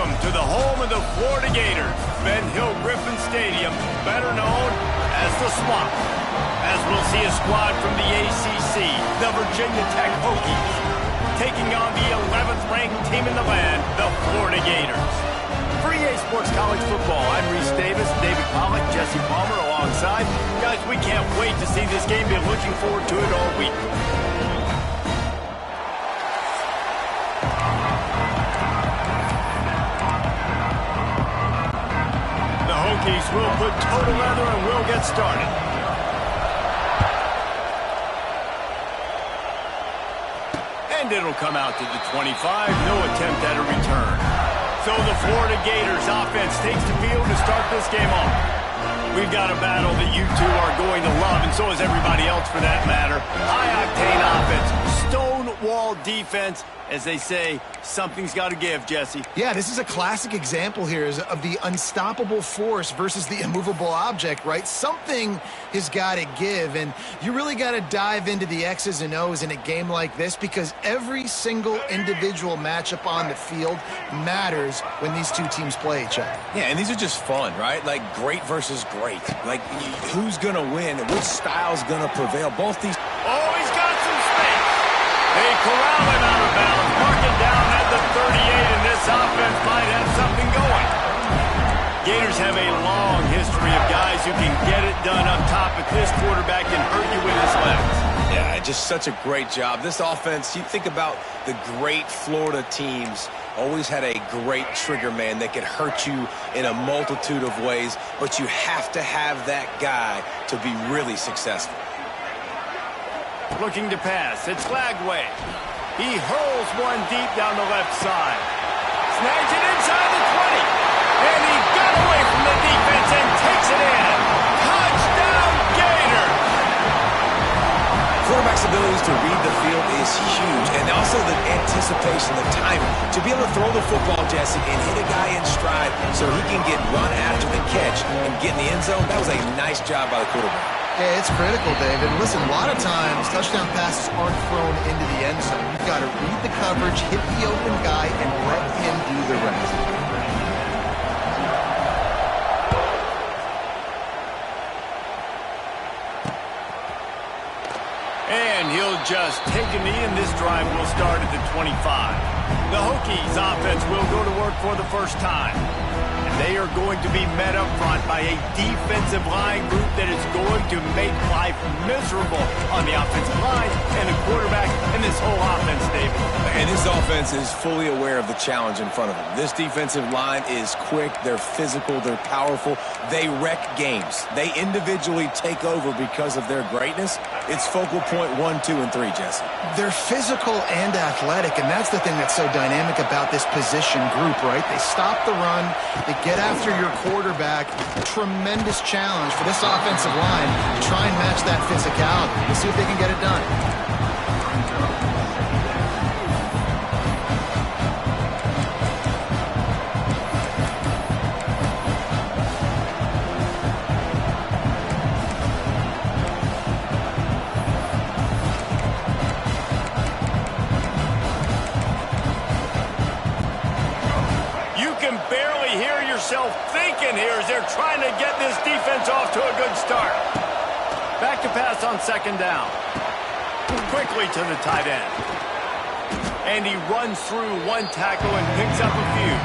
Welcome to the home of the Florida Gators, Ben Hill Griffin Stadium, better known as the Swamp, as we'll see a squad from the ACC, the Virginia Tech Hokies, taking on the 11th ranked team in the land, the Florida Gators. For EA Sports College Football, I'm Reese Davis, David Pollack, Jesse Palmer alongside. Guys, we can't wait to see this game. Been looking forward to it all week. Hokies will put total leather and we'll get started. And it'll come out to the 25. No attempt at a return. So the Florida Gators offense takes the field to start this game off. We've got a battle that you two are going to love, and so is everybody else for that matter. High-octane offense, stone-wall defense. As they say, something's got to give, Jesse. Yeah, this is a classic example here of the unstoppable force versus the immovable object, right? Something has got to give, and you really got to dive into the X's and O's in a game like this because every single individual matchup on the field matters when these two teams play each other. Yeah, and these are just fun, right? Like great versus great. Like who's going to win and which style's going to prevail. Both these... Oh, he's got some space. They corral him out of bounds, mark it down at the 38, and this offense might have something going. Gators have a long history of guys who can get it done up top, but this quarterback can hurt you with his legs. Yeah, just such a great job. This offense, you think about the great Florida teams, always had a great trigger man that could hurt you in a multitude of ways, but you have to have that guy to be really successful. Looking to pass. It's Lagway. He hurls one deep down the left side. Snags it inside the 20. And he got away from the defense and takes it in. Touchdown, Gators! Quarterback's abilities to read the field is huge, and also the anticipation, the timing. To be able to throw the football, Jesse, and hit a guy in stride so he can get run after the catch and get in the end zone, that was a nice job by the quarterback. Yeah, it's critical, David. Listen, a lot of times, touchdown passes aren't thrown into the end zone. You've got to read the coverage, hit the open guy, and let him do the rest. And he'll just take a knee, and this drive will start at the 25. The Hokies offense will go to work for the first time. They are going to be met up front by a defensive line group that is going to make life miserable on the offensive line and the quarterback and this whole offense, David. And this offense is fully aware of the challenge in front of them. This defensive line is quick, they're physical, they're powerful, they wreck games. They individually take over because of their greatness. It's focal point 1, 2, and 3, Jesse. They're physical and athletic, and that's the thing that's so dynamic about this position group, right? They stop the run, they get after your quarterback. Tremendous challenge for this offensive line to try and match that physicality. We'll see if they can get it done. Thinking here as they're trying to get this defense off to a good start. Back to pass on second down. Quickly to the tight end. And he runs through one tackle and picks up a few.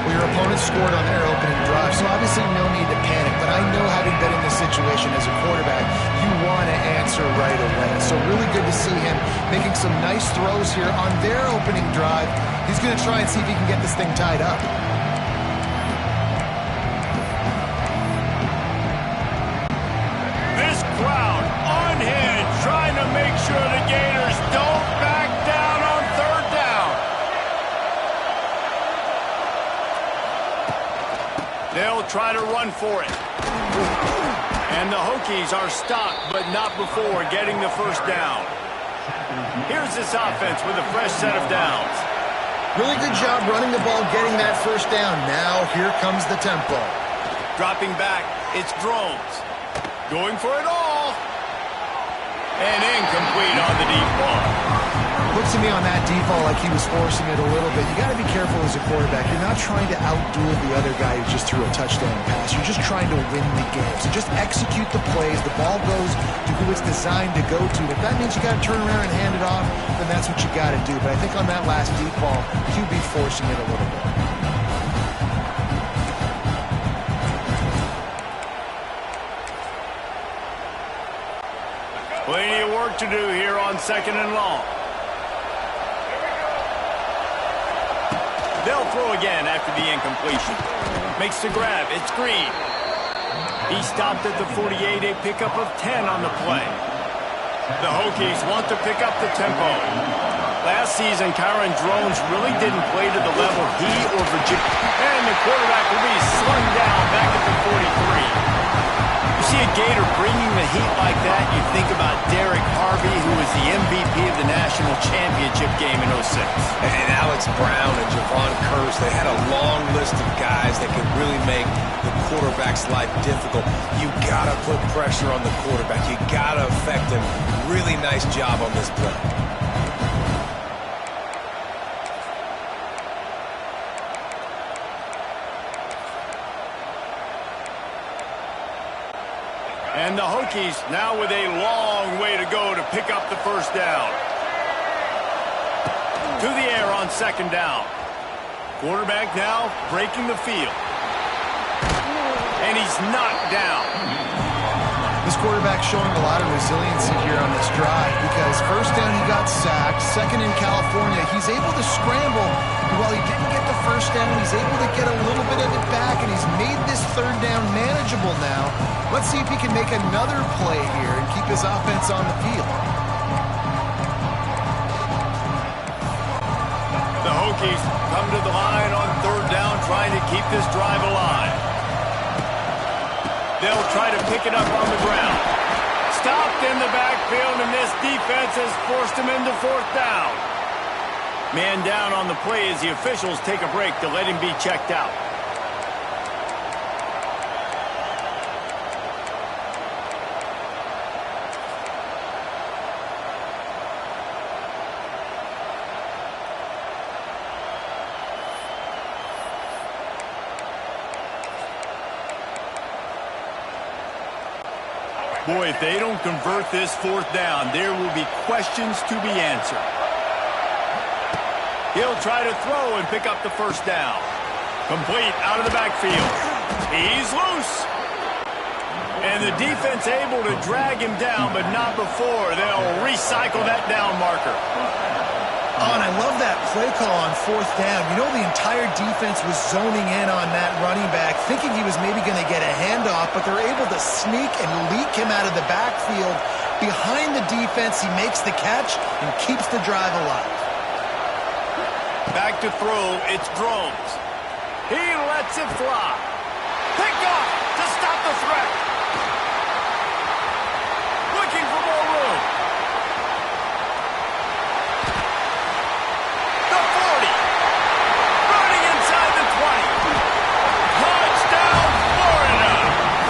Well, your opponent scored on their opening drive, so obviously no need to panic. But I know having been in this situation as a quarterback, you want to answer right away. So really good to see him making some nice throws here on their opening drive. He's going to try and see if he can get this thing tied up. Crowd unhinged, trying to make sure the Gators don't back down on third down. They'll try to run for it. And the Hokies are stopped, but not before getting the first down. Here's this offense with a fresh set of downs. Really good job running the ball, getting that first down. Now here comes the tempo. Dropping back, it's Drones. Going for it all. And incomplete on the deep ball. Looks to me on that default like he was forcing it a little bit. You got to be careful as a quarterback. You're not trying to outduel the other guy who just threw a touchdown pass. You're just trying to win the game. So just execute the plays. The ball goes to who it's designed to go to. If that means you got to turn around and hand it off, then that's what you got to do. But I think on that last deep ball, QB forcing it a little bit. Plenty of work to do here on 2nd and long. They'll throw again after the incompletion. Makes the grab. It's Green. He stopped at the 48, a pickup of 10 on the play. The Hokies want to pick up the tempo. Last season, Kyron Drones really didn't play to the level he or Virginia. And the quarterback will be slung down back at the 43. You see a Gator bringing the heat like that, you think about Derek Harvey, who was the MVP of the national championship game in '06. And Alex Brown and Javon Curse, they had a long list of guys that could really make the quarterback's life difficult. You got to put pressure on the quarterback. You got to affect him. Really nice job on this play. And the Hokies now with a long way to go to pick up the first down. To the air on 2nd down. Quarterback now breaking the field. And he's knocked down. This quarterback showing a lot of resiliency here on this drive because first down he got sacked, second in California, he's able to scramble. And while he didn't get the first down, he's able to get a little bit of it back, and he's made this 3rd down manageable now. Let's see if he can make another play here and keep his offense on the field. The Hokies come to the line on 3rd down, trying to keep this drive alive. They'll try to pick it up on the ground. Stopped in the backfield, and this defense has forced him into 4th down. Man down on the play as the officials take a break to let him be checked out. Boy, if they don't convert this 4th down, there will be questions to be answered. He'll try to throw and pick up the first down. Complete out of the backfield. He's loose. And the defense able to drag him down, but not before they'll recycle that down marker. Oh, and I love that play call on 4th down. You know, the entire defense was zoning in on that running back, thinking he was maybe going to get a handoff, but they're able to sneak and leak him out of the backfield. Behind the defense, he makes the catch and keeps the drive alive. Back to throw, it's Drones. He lets it fly. Picked off to stop the threat. Looking for more room. The 40. Running inside the 20. Touchdown, Florida.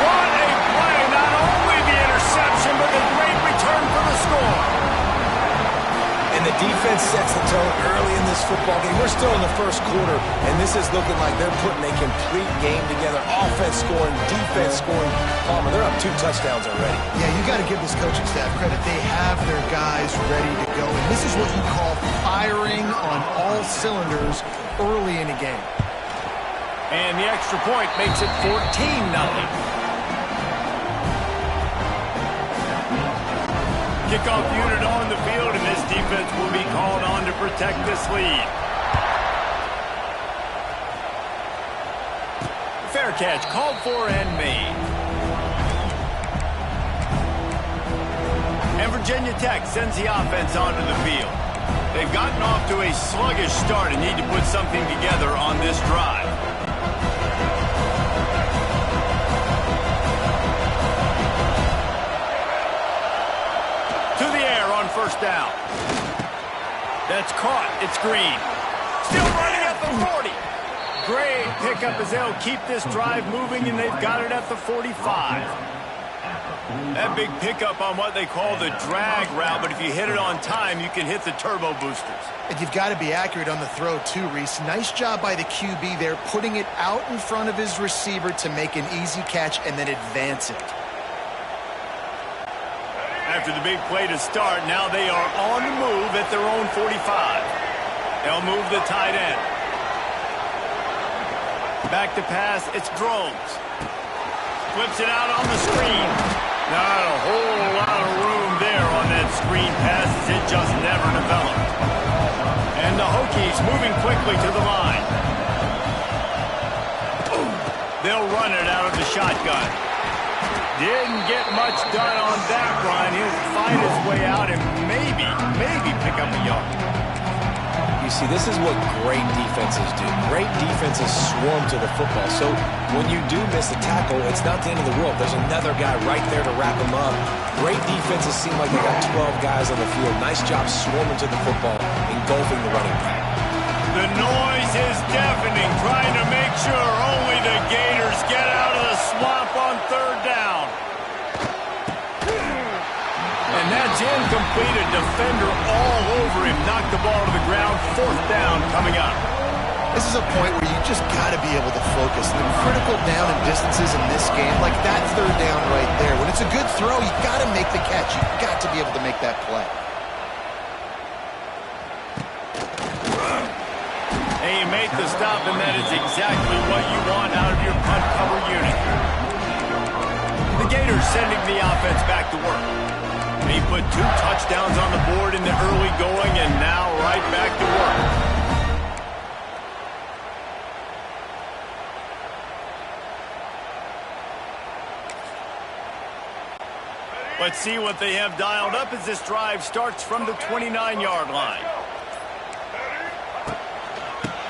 What a play. Not only the interception, but the great return for the score. And the defense sets the tone early in this football game. We're still in the 1st quarter, and this is looking like they're putting a complete game together. Offense scoring, defense scoring. Palmer, they're up 2 touchdowns already. Yeah, you got to give this coaching staff credit. They have their guys ready to go. And this is what you call firing on all cylinders early in a game. And the extra point makes it 14-0. Kickoff unit on the field, and this defense will be called on to protect this lead. Fair catch called for and made. And Virginia Tech sends the offense onto the field. They've gotten off to a sluggish start and need to put something together on this drive. To the air on 1st down. That's caught. It's Green. Still running at the 40. Great pickup as they'll keep this drive moving, and they've got it at the 45. That big pickup on what they call the drag route, but if you hit it on time, you can hit the turbo boosters. And you've got to be accurate on the throw too, Reese. Nice job by the QB there, putting it out in front of his receiver to make an easy catch and then advance it. After the big play to start, now they are on the move at their own 45. They'll move the tight end. Back to pass, it's Drones. Flips it out on the screen. Not a whole lot of room there on that screen pass as it just never developed. And the Hokies moving quickly to the line. They'll run it out of the shotgun. Didn't get much done on that run. He'll fight his way out and maybe pick up a yard. You see, this is what great defenses do. Great defenses swarm to the football. So when you do miss a tackle, it's not the end of the world. There's another guy right there to wrap him up. Great defenses seem like they got 12 guys on the field. Nice job swarming to the football, engulfing the running back. The noise is deafening, trying to make sure only the Gators get out of the swamp on third down. And that's incomplete. A defender all over him. Knocked the ball to the ground. Fourth down coming up. This is a point where you just got to be able to focus. The critical down and distances in this game, like that third down right there. When it's a good throw, you got to make the catch. You got to be able to make that play. And you make the stop, and that is exactly what you want out of your punt cover unit. The Gators sending the offense back to work. He put 2 touchdowns on the board in the early going, and now right back to work. Let's see what they have dialed up as this drive starts from the 29-yard line.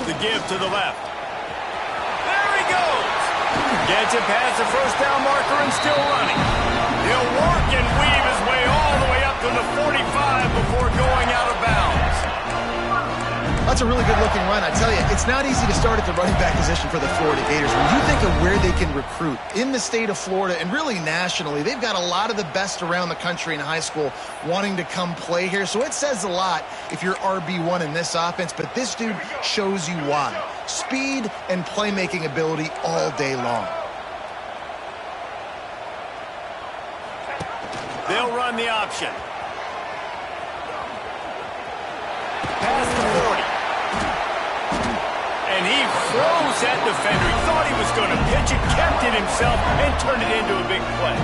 The give to the left. There he goes. Gets it past the first down marker and still running. He'll work and weave his way all the way up to the 45 before going out of bounds. That's a really good-looking run. I tell you, it's not easy to start at the running back position for the Florida Gators. When you think of where they can recruit in the state of Florida and really nationally, they've got a lot of the best around the country in high school wanting to come play here. So it says a lot if you're RB1 in this offense, but this dude shows you why. Speed and playmaking ability all day long. They'll run the option. Past the 40. And he froze that defender. He thought he was going to pitch it, kept it himself, and turned it into a big play.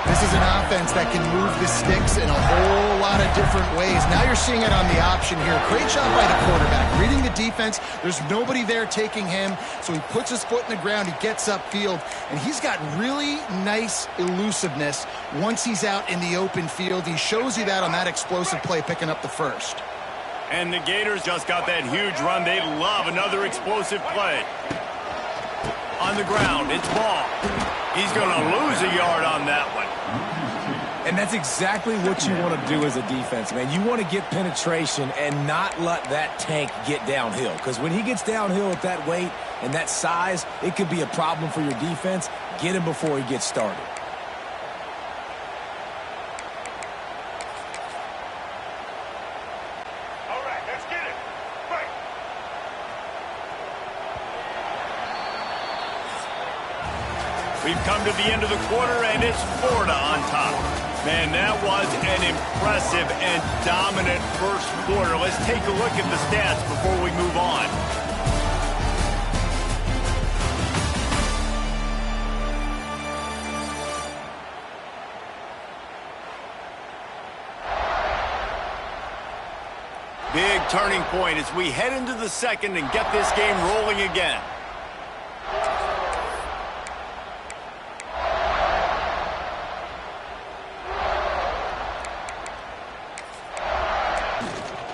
This is an offense that can move the sticks in a whole lot of different ways. Now you're seeing it on the option here. Great job by the quarterback. Reading the defense, there's nobody there taking him, so he puts his foot in the ground, he gets upfield, and he's got really nice elusiveness once he's out in the open field. He shows you that on that explosive play, picking up the first. And the Gators just got that huge run. They love another explosive play. On the ground, it's Ball. He's going to lose a yard on that one. And that's exactly what you want to do as a defense, man. You want to get penetration and not let that tank get downhill. Because when he gets downhill at that weight and that size, it could be a problem for your defense. Get him before he gets started. We've come to the end of the quarter, and it's Florida on top. Man, that was an impressive and dominant first quarter. Let's take a look at the stats before we move on. Big turning point as we head into the second and get this game rolling again.